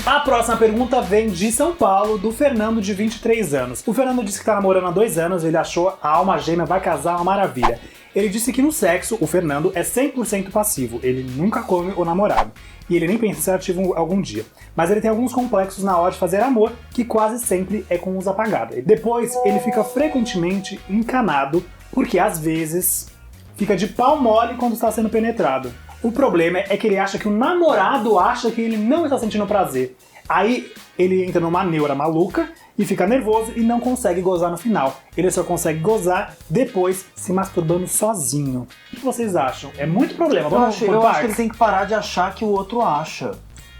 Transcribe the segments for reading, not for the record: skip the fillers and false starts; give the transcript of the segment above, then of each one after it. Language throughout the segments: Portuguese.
A próxima pergunta vem de São Paulo, do Fernando, de 23 anos. O Fernando disse que tá namorando há 2 anos, ele achou a alma gêmea, vai casar, uma maravilha. Ele disse que no sexo, o Fernando é 100% passivo, ele nunca come o namorado. E ele nem pensa em ser ativo algum dia. Mas ele tem alguns complexos na hora de fazer amor, que quase sempre é com luz apagada. E depois, ele fica frequentemente encanado, porque às vezes fica de pau mole quando está sendo penetrado. O problema é que ele acha que o namorado acha que ele não está sentindo prazer. Aí ele entra numa neura maluca e fica nervoso e não consegue gozar no final. Ele só consegue gozar depois se masturbando sozinho. O que vocês acham? É muito problema. Eu acho que ele tem que parar de achar que o outro acha.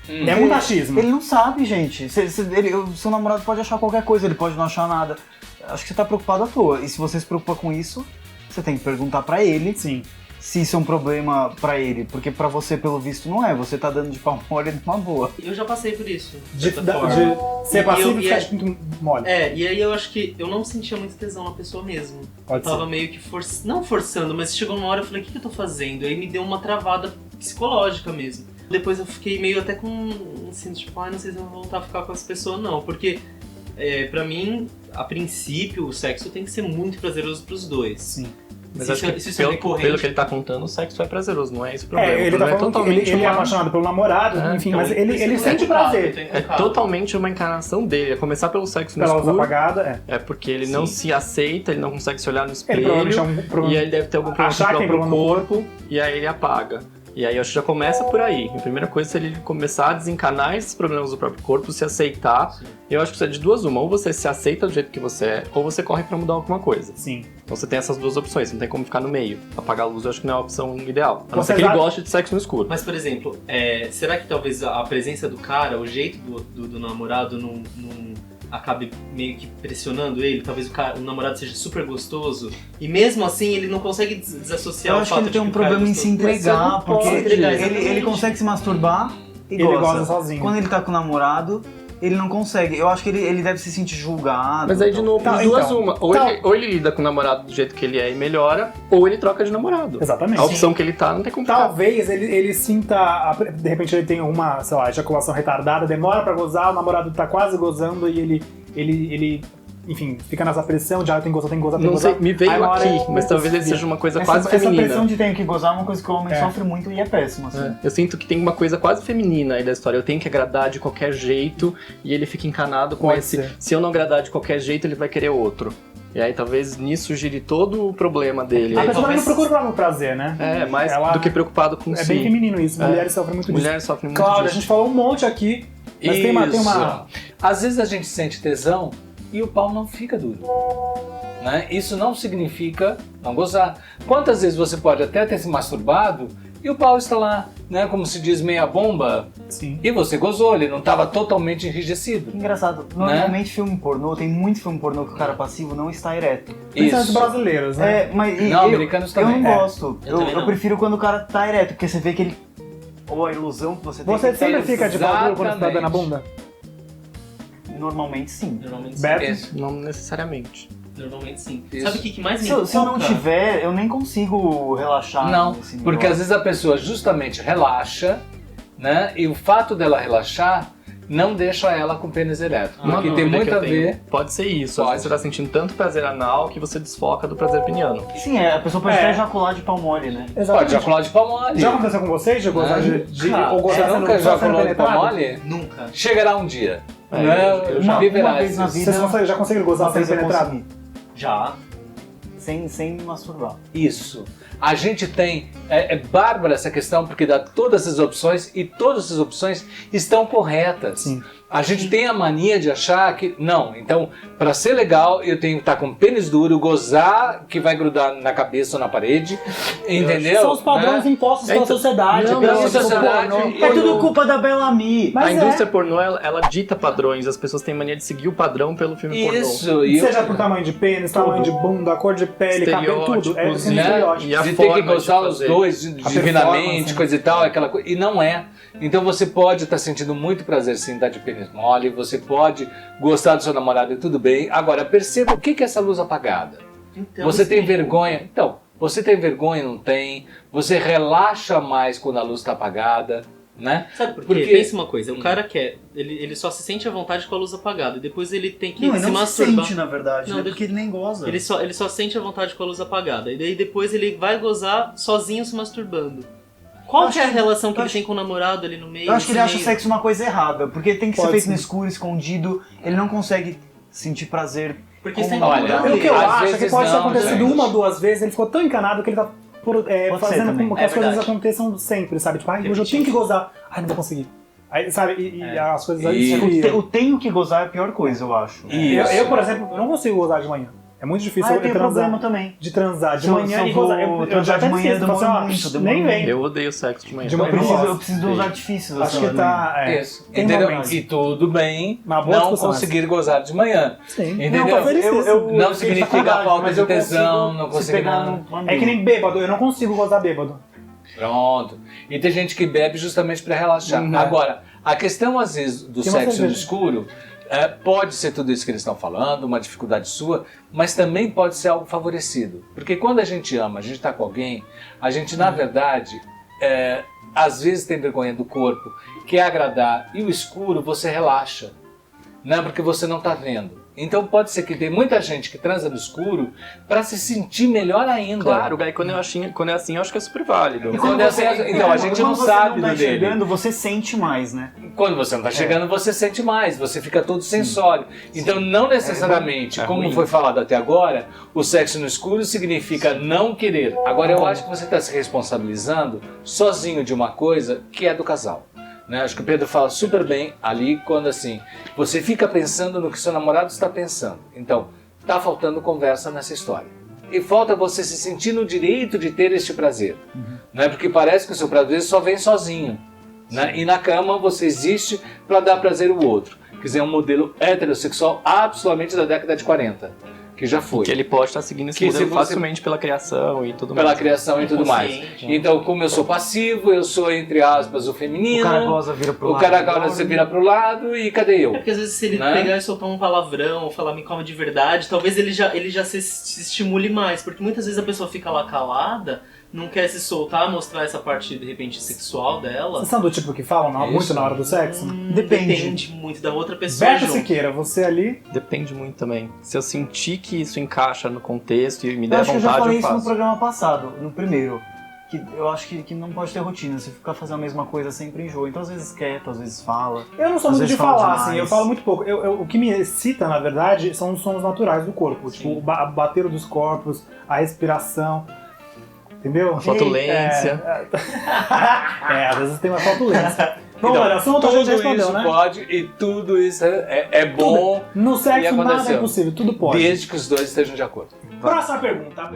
É muito achismo. Ele não sabe, gente. O seu namorado pode achar qualquer coisa, ele pode não achar nada. Acho que você tá preocupado à toa. E se você se preocupa com isso, você tem que perguntar pra ele. Sim. Se isso é um problema pra ele, porque pra você, pelo visto, não é. Você tá dando de pau mole numa boa. Eu já passei por isso. De ser passivo e ficar muito mole. E aí eu acho que eu não sentia muito tesão na pessoa mesmo. Pode eu tava ser. meio que não forçando, mas chegou uma hora eu falei, o que eu tô fazendo? Aí me deu uma travada psicológica mesmo. Depois eu fiquei meio até com assim, tipo, não sei se eu vou voltar a ficar com essa pessoa não, porque pra mim, a princípio, o sexo tem que ser muito prazeroso pros dois. Sim. Mas acho que pelo que ele tá contando, o sexo é prazeroso, não é esse o problema. Ele tá falando que ele é apaixonado pelo namorado, enfim, então, mas ele sente prazer. É totalmente uma encarnação dele. É começar pelo sexo no Pela luz escuro. apagada, É porque ele não se aceita, ele não consegue se olhar no espelho. provavelmente é um problema. E aí ele deve ter algum problema Achar com o que tem próprio problema no corpo. E aí ele apaga. E aí eu acho que já começa por aí. A primeira coisa é se ele começar a desencanar esses problemas do próprio corpo, se aceitar. Sim. Eu acho que isso é de duas uma. Ou você se aceita do jeito que você é, ou você corre pra mudar alguma coisa. Sim. Então você tem essas duas opções, não tem como ficar no meio. Apagar a luz eu acho que não é a opção ideal. A não ser que ele goste de sexo no escuro. Mas, por exemplo, será que talvez a presença do cara, o jeito do namorado não acabe meio que pressionando ele? Talvez o namorado seja super gostoso e mesmo assim ele não consegue desassociar o fato de que Eu acho que ele tem um problema em se entregar, porque ele consegue se masturbar e ele goza sozinho. Quando ele tá com o namorado, ele não consegue. Eu acho que ele deve se sentir julgado. Mas aí, de novo, duas uma. Ou ele lida com o namorado do jeito que ele é e melhora, ou ele troca de namorado. Exatamente. A opção que ele tá não tem como ficar. Talvez ele sinta, de repente ele tem uma, sei lá, ejaculação retardada, demora pra gozar, o namorado tá quase gozando e ele enfim, fica nessa pressão de tem que gozar. Não sei, me veio aqui, mas talvez ele seja uma coisa quase feminina. Essa pressão de tenho que gozar é uma coisa que o homem sofre muito e é péssimo, assim. Eu sinto que tem uma coisa quase feminina aí da história. Eu tenho que agradar de qualquer jeito e ele fica encanado com esse. Se eu não agradar de qualquer jeito, ele vai querer outro. E aí talvez nisso gire todo o problema dele. A pessoa não procura o prazer, né? Mais do que preocupado com si. É bem feminino isso, mulheres sofrem muito disso. Mulheres sofrem muito Claro, disso. a gente falou um monte aqui, mas tem uma... Às vezes a gente sente tesão e o pau não fica duro. Né? Isso não significa não gozar. Quantas vezes você pode até ter se masturbado e o pau está lá, né, como se diz, meia bomba, Sim. E você gozou, ele não estava totalmente enrijecido. Que engraçado, normalmente filme pornô, tem muito filme pornô que o cara passivo não está ereto. Principalmente brasileiros, né? Americanos também. Eu não gosto, eu prefiro quando o cara tá ereto, porque você vê que ele... Ou a ilusão que você tem. Você sempre fica de pau duro quando você tá dando a bunda? Normalmente sim. Beto? Não necessariamente. Normalmente sim. Isso. Sabe o que mais me Se eu não tiver, eu nem consigo relaxar. Não, porque às vezes a pessoa justamente relaxa, né? E o fato dela relaxar não deixa ela com o pênis ereto. Porque tem muito a ver. Pode ser isso. Às vezes você tá sentindo tanto prazer anal que você desfoca do prazer peniano. Sim, a pessoa pode até ejacular de pau mole, né? Pode ejacular de pau mole. Já aconteceu com vocês? De gozar ou gozar você nunca ejaculou de pau mole? Nunca. Chegará um dia. Uma vez na vida. Vocês já conseguiram gozar sem penetrar? Já. Sem masturbar. Isso. A gente tem... É bárbara essa questão, porque dá todas essas opções e todas essas opções estão corretas. Sim. A gente tem a mania de achar que... Não, então, para ser legal, eu tenho que estar com pênis duro, gozar, que vai grudar na cabeça ou na parede, entendeu? São os padrões impostos pela sociedade. Pela sociedade. É tudo culpa da Bellamy. A indústria pornô, ela dita padrões, as pessoas têm mania de seguir o padrão pelo filme pornô. Isso. Seja por tamanho de pênis, tamanho de bunda, cor de pele, cabelo, tudo. É sempre estereótipo. E a de ter forma que gozar de os fazer. dois divinamente, coisa e tal, aquela coisa. E não é. Então você pode estar sentindo muito prazer sim, estar de pênis mole, você pode gostar do seu namorado e tudo bem. Agora, perceba o que é essa luz apagada. Então, Você tem vergonha? Então, você tem vergonha? Não tem. Você relaxa mais quando a luz está apagada. né? Sabe por quê? Porque- Pensa uma coisa, o cara quer, ele só se sente à vontade com a luz apagada, e depois ele tem que Não, ele se não se masturbar. sente, na verdade, Não, né? Porque ele nem goza. Ele só sente a vontade com a luz apagada, e daí depois ele vai gozar sozinho se masturbando. Qual Eu que é a acho- relação que eu ele acho- tem com o namorado ali no meio? Eu acho que ele nesse acha o meio? sexo uma coisa errada, porque tem que ser Pode feito ser. no escuro, escondido, ele não consegue sentir prazer. Porque isso como tem Olha, namorado. O que eu Às acho é que vezes pode ter não, acontecido gente. uma ou duas vezes, ele ficou tão encanado que ele tá Pode ser fazendo também. com que É as coisas verdade. aconteçam sempre, sabe? Tipo, ai, hoje eu tenho que gozar. Ai, não vou conseguir. Aí, sabe? E as coisas aí E- esfriam. O tenho que gozar é a pior coisa, eu acho. Eu, por exemplo, eu não consigo gozar de manhã. É muito difícil eu eu tenho transar. problema também. De transar de Se eu- manhã se eu e gozar. vou Eu transar já de até manhã, esqueço, demora falo assim, muito, ó, demora nem muito. vem. Eu odeio sexo de manhã. De manhã. Eu preciso de uns artifícios. Acho que assim, tá. Isso. tem Entendeu? momentos. E tudo bem Uma boa não discussão conseguir gozar de manhã. Sim. Entendeu? Não, tô feliz disso. Não significa falta de tesão, não consigo consigo pegar nada. no É que nem bêbado, eu não consigo gozar bêbado. Pronto. E tem gente que bebe justamente para relaxar. Uhum. Agora, a questão às vezes do Tem uma sexo no cerveja. escuro pode ser tudo isso que eles estão falando, uma dificuldade sua, mas também pode ser algo favorecido. Porque quando a gente ama, a gente está com alguém, a gente na verdade às vezes tem vergonha do corpo, quer agradar, e o escuro você relaxa, né? Porque você não está vendo. Então pode ser que tem muita gente que transa no escuro para se sentir melhor ainda. Claro, Gai, quando é assim, eu acho que é super válido. E quando é assim, então a gente não sabe tá do dele. chegando, você sente mais, né? Quando você não está chegando, você sente mais, você fica todo sensório. Então, não necessariamente, É como ruim. foi falado até agora, o sexo no escuro significa não querer. Agora, eu acho que você está se responsabilizando sozinho de uma coisa que é do casal. Né? Acho que o Pedro fala super bem ali quando assim, você fica pensando no que seu namorado está pensando. Então, está faltando conversa nessa história. E falta você se sentir no direito de ter este prazer. Né? Porque parece que o seu prazer só vem sozinho. Né? E na cama você existe para dar prazer ao outro. Quer dizer, é um modelo heterossexual absolutamente da década de 40. Que já foi. Que ele pode estar seguindo esse Que modelo se você- facilmente pela criação e tudo Pela mais. criação e tudo mais. Inconsciente. Então, como eu sou passivo, eu sou, entre aspas, o feminino. O cara goza, vira pro O lado. cara agora você vira pro lado e cadê eu? É porque às vezes se ele Né? pegar e soltar um palavrão ou falar me come de verdade, talvez ele já se estimule mais, porque muitas vezes a pessoa fica lá calada, não quer se soltar, mostrar essa parte de repente sexual dela. Vocês são do tipo que falam Isso. muito na hora do sexo? Depende muito da outra pessoa. Berta junto. Siqueira, você ali. Depende muito também. Se eu sentir que isso encaixa no contexto e me Eu der acho que eu já vontade, falei eu isso no faço. programa passado, no primeiro. Que eu acho que não pode ter rotina, se ficar fazendo a mesma coisa sempre enjoa. Então às vezes quieto, às vezes fala. Eu não sou Às muito de vezes fala falar, demais. assim, eu falo muito pouco. O que me excita, na verdade, são os sons naturais do corpo. Tipo, o bater dos corpos, a respiração. Entendeu? Flatulência. Às vezes tem uma flatulência. Vamos Então, lá, assunto a gente tudo respondeu, isso né? pode e tudo isso é bom No E sexo nada é aconteceu. impossível, tudo pode. desde que os dois estejam de acordo. Próxima pergunta.